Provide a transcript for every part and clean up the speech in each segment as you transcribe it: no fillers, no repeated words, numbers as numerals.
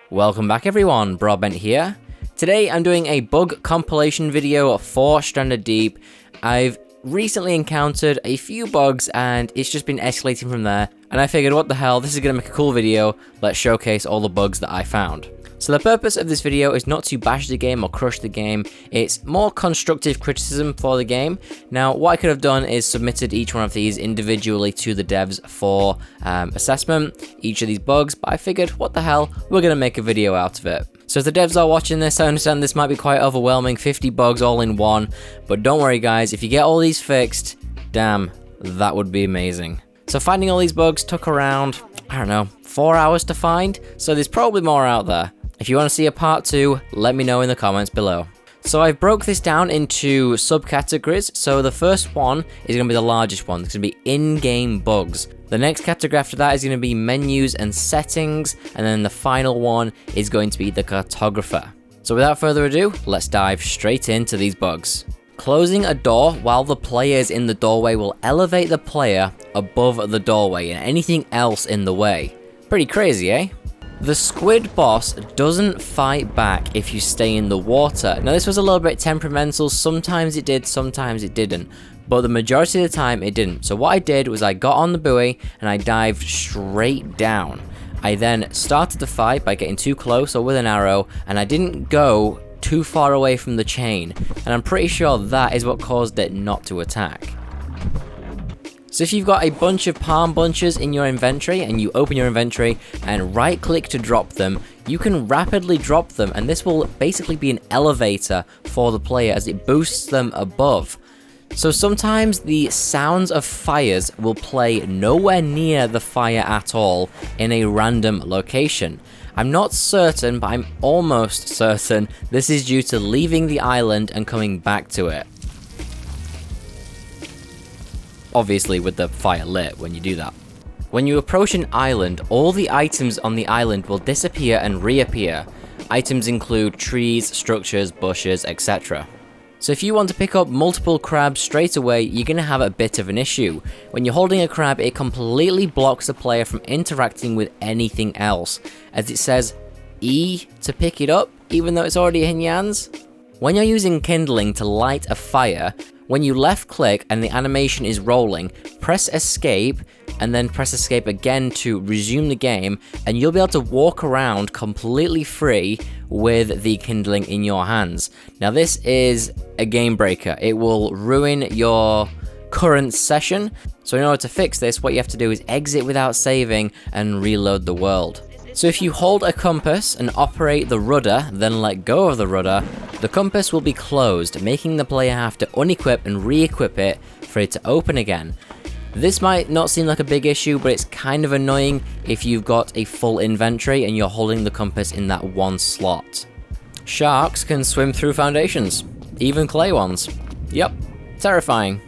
Welcome back everyone, Broadbent here. Today I'm doing a bug compilation video for Stranded Deep. I've recently encountered a few bugs and it's just been escalating from there, and I figured what the hell, this is going to make a cool video, let's showcase all the bugs that I found. So the purpose of this video is not to bash the game or crush the game, it's more constructive criticism for the game. Now what I could have done is submitted each one of these individually to the devs for assessment, each of these bugs, but I figured what the hell, we're going to make a video out of it. So if the devs are watching this, I understand this might be quite overwhelming, 50 bugs all in one, but don't worry guys, if you get all these fixed, damn, that would be amazing. So finding all these bugs took around, I don't know, 4 hours to find, so there's probably more out there. If you want to see a part 2, let me know in the comments below. So I broke this down into subcategories. So the first one is going to be the largest one. It's going to be in-game bugs. The next category after that is going to be menus and settings. And then the final one is going to be the Cartographer. So without further ado, let's dive straight into these bugs. Closing a door while the player is in the doorway will elevate the player above the doorway and anything else in the way. Pretty crazy, eh? The squid boss doesn't fight back if you stay in the water. Now this was a little bit temperamental, sometimes it did, sometimes it didn't. But the majority of the time it didn't. So what I did was I got on the buoy and I dived straight down. I then started the fight by getting too close or with an arrow, and I didn't go too far away from the chain. And I'm pretty sure that is what caused it not to attack. So if you've got a bunch of palm bunches in your inventory and you open your inventory and right click to drop them, you can rapidly drop them, and this will basically be an elevator for the player as it boosts them above. So sometimes the sounds of fires will play nowhere near the fire at all in a random location. I'm not certain, but I'm almost certain this is due to leaving the island and coming back to it. Obviously with the fire lit when you do that. When you approach an island, all the items on the island will disappear and reappear. Items include trees, structures, bushes, etc. So if you want to pick up multiple crabs straight away, you're going to have a bit of an issue. When you're holding a crab, it completely blocks the player from interacting with anything else, as it says E to pick it up, even though it's already in your hands. When you're using kindling to light a fire, when you left click and the animation is rolling, press escape and then press escape again to resume the game, and you'll be able to walk around completely free with the kindling in your hands. Now this is a game breaker. It will ruin your current session. So in order to fix this, what you have to do is exit without saving and reload the world. So if you hold a compass and operate the rudder, then let go of the rudder, the compass will be closed, making the player have to unequip and re-equip it for it to open again. This might not seem like a big issue, but it's kind of annoying if you've got a full inventory and you're holding the compass in that one slot. Sharks can swim through foundations, even clay ones. Yep, terrifying.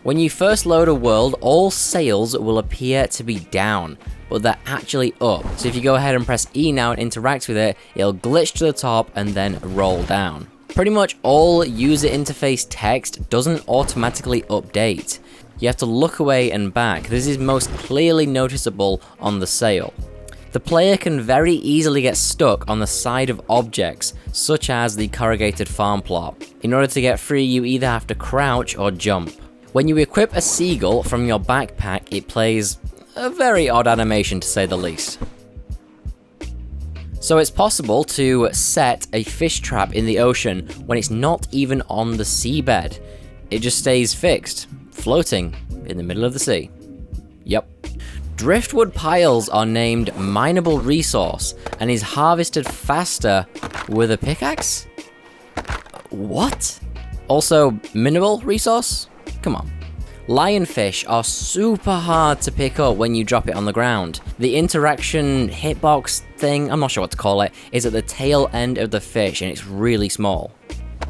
When you first load a world, all sails will appear to be down, but they're actually up. So if you go ahead and press E now and interact with it, it'll glitch to the top and then roll down. Pretty much all user interface text doesn't automatically update. You have to look away and back. This is most clearly noticeable on the sail. The player can very easily get stuck on the side of objects, such as the corrugated farm plot. In order to get free, you either have to crouch or jump. When you equip a seagull from your backpack, it plays a very odd animation to say the least. So it's possible to set a fish trap in the ocean when it's not even on the seabed. It just stays fixed, floating in the middle of the sea. Yep. Driftwood piles are named mineable resource and is harvested faster with a pickaxe? What? Also, mineral resource? Come on. Lionfish are super hard to pick up when you drop it on the ground. The interaction hitbox thing, I'm not sure what to call it, is at the tail end of the fish and it's really small.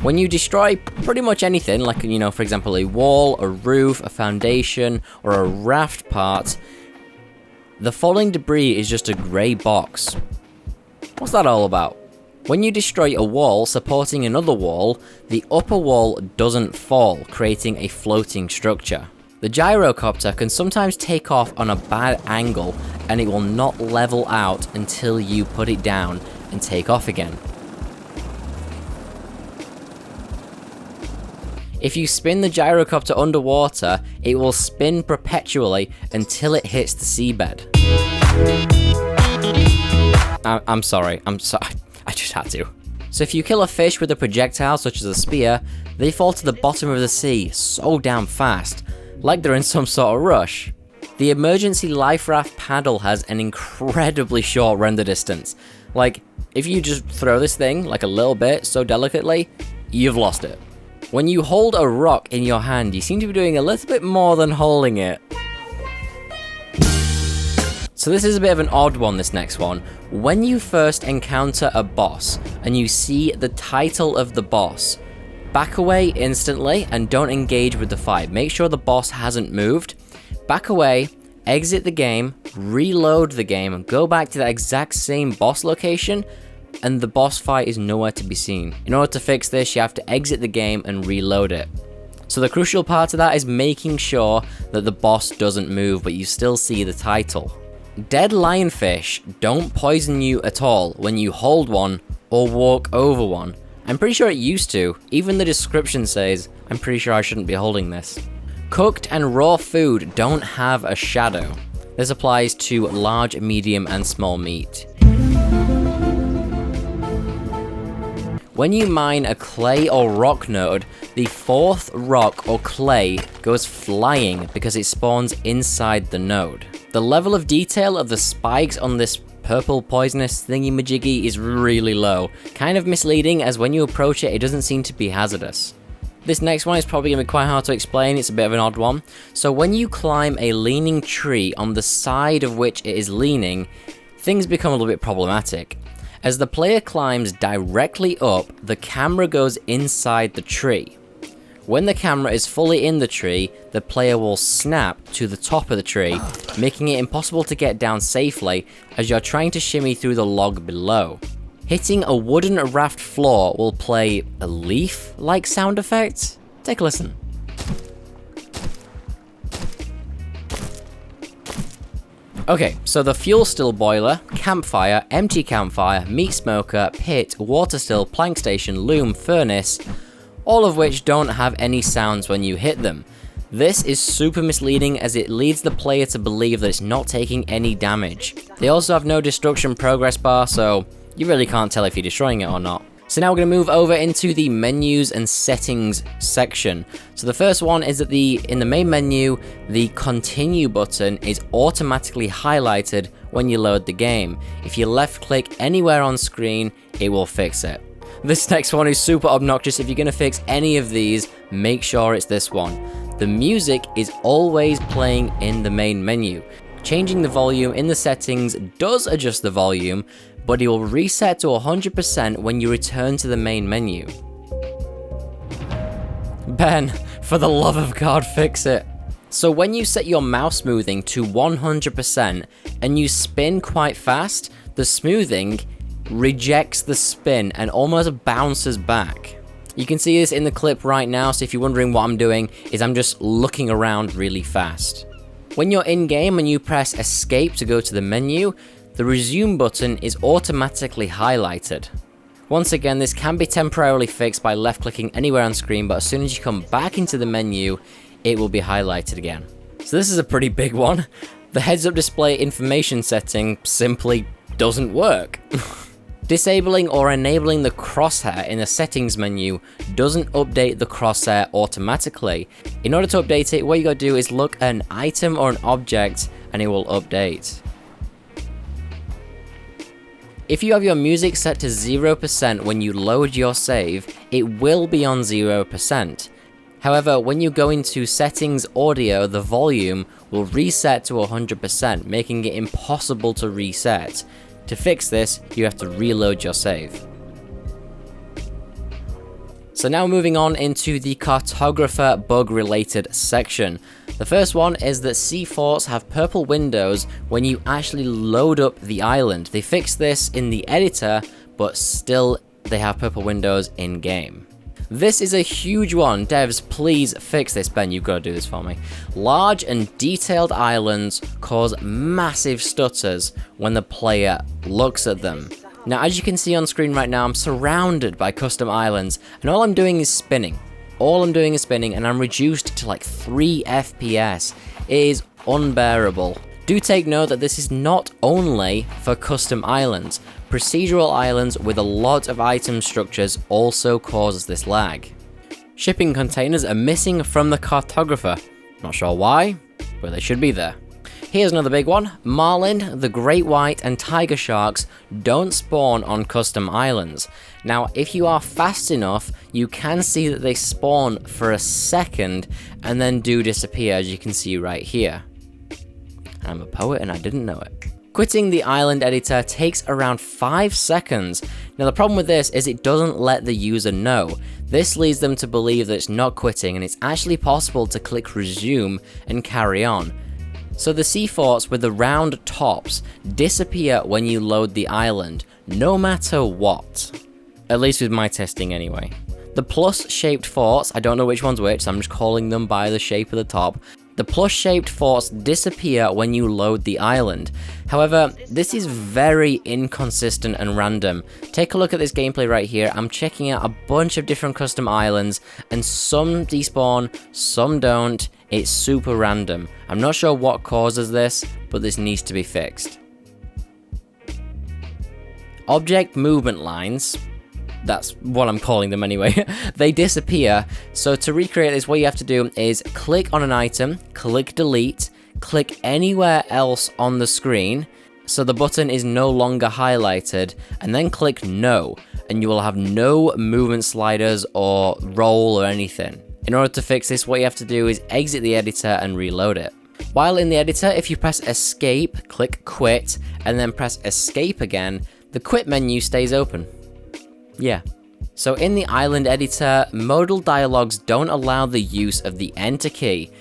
When you destroy pretty much anything, like, you know, for example, a wall, a roof, a foundation, or a raft part, the falling debris is just a grey box. What's that all about? When you destroy a wall supporting another wall, the upper wall doesn't fall, creating a floating structure. The gyrocopter can sometimes take off on a bad angle and it will not level out until you put it down, and take off again. If you spin the gyrocopter underwater, it will spin perpetually until it hits the seabed. I'm sorry, I just had to. So if you kill a fish with a projectile such as a spear, they fall to the bottom of the sea so damn fast, like they're in some sort of rush. The emergency life raft paddle has an incredibly short render distance. Like, if you just throw this thing like a little bit so delicately, you've lost it. When you hold a rock in your hand, you seem to be doing a little bit more than holding it. So this is a bit of an odd one, this next one. When you first encounter a boss and you see the title of the boss, back away instantly and don't engage with the fight. Make sure the boss hasn't moved. Back away, exit the game, reload the game, and go back to that exact same boss location, and the boss fight is nowhere to be seen. In order to fix this, you have to exit the game and reload it. So the crucial part of that is making sure that the boss doesn't move, but you still see the title. Dead lionfish don't poison you at all when you hold one or walk over one. I'm pretty sure it used to. Even the description says, I'm pretty sure I shouldn't be holding this. Cooked and raw food don't have a shadow. This applies to large, medium, and small meat. When you mine a clay or rock node, the fourth rock or clay goes flying because it spawns inside the node. The level of detail of the spikes on this purple poisonous thingy-majiggy is really low. Kind of misleading, as when you approach it, it doesn't seem to be hazardous. This next one is probably going to be quite hard to explain, it's a bit of an odd one. So when you climb a leaning tree on the side of which it is leaning, things become a little bit problematic. As the player climbs directly up, the camera goes inside the tree. When the camera is fully in the tree, the player will snap to the top of the tree, making it impossible to get down safely as you're trying to shimmy through the log below. Hitting a wooden raft floor will play a leaf-like sound effect. Take a listen. Okay, so the fuel still boiler, campfire, empty campfire, meat smoker, pit, water still, plank station, loom, furnace, all of which don't have any sounds when you hit them. This is super misleading as it leads the player to believe that it's not taking any damage. They also have no destruction progress bar, so you really can't tell if you're destroying it or not. So now we're going to move over into the menus and settings section. So the first one is that in the main menu, the continue button is automatically highlighted when you load the game. If you left click anywhere on screen, it will fix it. This next one is super obnoxious. If you're going to fix any of these, make sure it's this one. The music is always playing in the main menu. Changing the volume in the settings does adjust the volume, but it will reset to 100% when you return to the main menu. Ben, for the love of God, fix it. So when you set your mouse smoothing to 100% and you spin quite fast, the smoothing rejects the spin and almost bounces back. You can see this in the clip right now, so if you're wondering what I'm doing, is I'm just looking around really fast. When you're in game and you press escape to go to the menu, the resume button is automatically highlighted. Once again, this can be temporarily fixed by left clicking anywhere on screen, but as soon as you come back into the menu, it will be highlighted again. So this is a pretty big one. The heads up display information setting simply doesn't work. Disabling or enabling the crosshair in the settings menu doesn't update the crosshair automatically. In order to update it, what you gotta do is look at an item or an object and it will update. If you have your music set to 0% when you load your save, it will be on 0%. However, when you go into settings audio, the volume will reset to 100%, making it impossible to reset. To fix this, you have to reload your save. So now moving on into the Cartographer bug-related section. The first one is that sea forts have purple windows when you actually load up the island. They fixed this in the editor, but still they have purple windows in-game. This is a huge one. Devs, please fix this. Ben, you've got to do this for me. Large and detailed islands cause massive stutters when the player looks at them. Now, as you can see on screen right now, I'm surrounded by custom islands, and all I'm doing is spinning. And I'm reduced to like 3 FPS. It is unbearable. Do take note that this is not only for custom islands. Procedural islands with a lot of item structures also causes this lag. Shipping containers are missing from the Cartographer. Not sure why, but they should be there. Here's another big one. Marlin, the great white, and tiger sharks don't spawn on custom islands. Now, if you are fast enough, you can see that they spawn for a second and then do disappear, as you can see right here. I'm a poet and I didn't know it. Quitting the island editor takes around 5 seconds. Now, the problem with this is it doesn't let the user know. This leads them to believe that it's not quitting, and it's actually possible to click resume and carry on. So the sea forts with the round tops disappear when you load the island, no matter what. At least with my testing anyway. The plus-shaped forts, I don't know which one's which, so I'm just calling them by the shape of the top. The plus-shaped forts disappear when you load the island. However, this is very inconsistent and random. Take a look at this gameplay right here. I'm checking out a bunch of different custom islands, and some despawn, some don't. It's super random. I'm not sure what causes this, but this needs to be fixed. Object movement lines, that's what I'm calling them anyway, they disappear. So to recreate this, what you have to do is click on an item, click delete, click anywhere else on the screen, so the button is no longer highlighted, and then click no, and you will have no movement sliders or roll or anything. In order to fix this, what you have to do is exit the editor and reload it. While in the editor, if you press escape, click quit, and then press escape again, the quit menu stays open. Yeah. So in the island editor, modal dialogues don't allow the use of the enter key.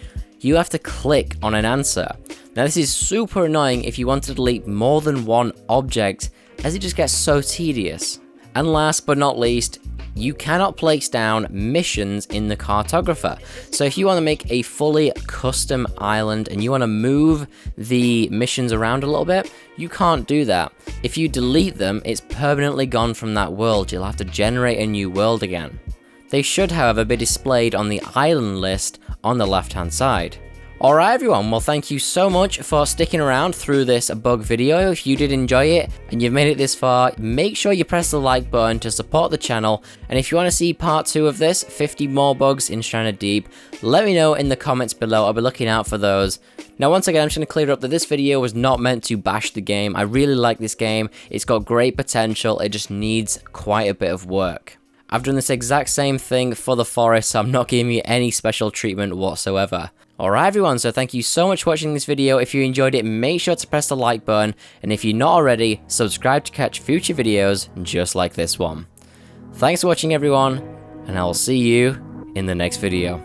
You have to click on an answer. Now this is super annoying if you want to delete more than one object, as it just gets so tedious. And last but not least, you cannot place down missions in the Cartographer. So if you want to make a fully custom island and you want to move the missions around a little bit, you can't do that. If you delete them, it's permanently gone from that world. You'll have to generate a new world again. They should, however, be displayed on the island list on the left-hand side. Alright everyone, well thank you so much for sticking around through this bug video. If you did enjoy it and you've made it this far, make sure you press the like button to support the channel. And if you want to see part 2 of this, 50 more bugs in Stranded Deep, let me know in the comments below. I'll be looking out for those. Now once again, I'm just going to clear up that this video was not meant to bash the game. I really like this game. It's got great potential. It just needs quite a bit of work. I've done this exact same thing for the forest, so I'm not giving you any special treatment whatsoever. Alright everyone, so thank you so much for watching this video. If you enjoyed it, make sure to press the like button, and if you're not already, subscribe to catch future videos just like this one. Thanks for watching everyone, and I will see you in the next video.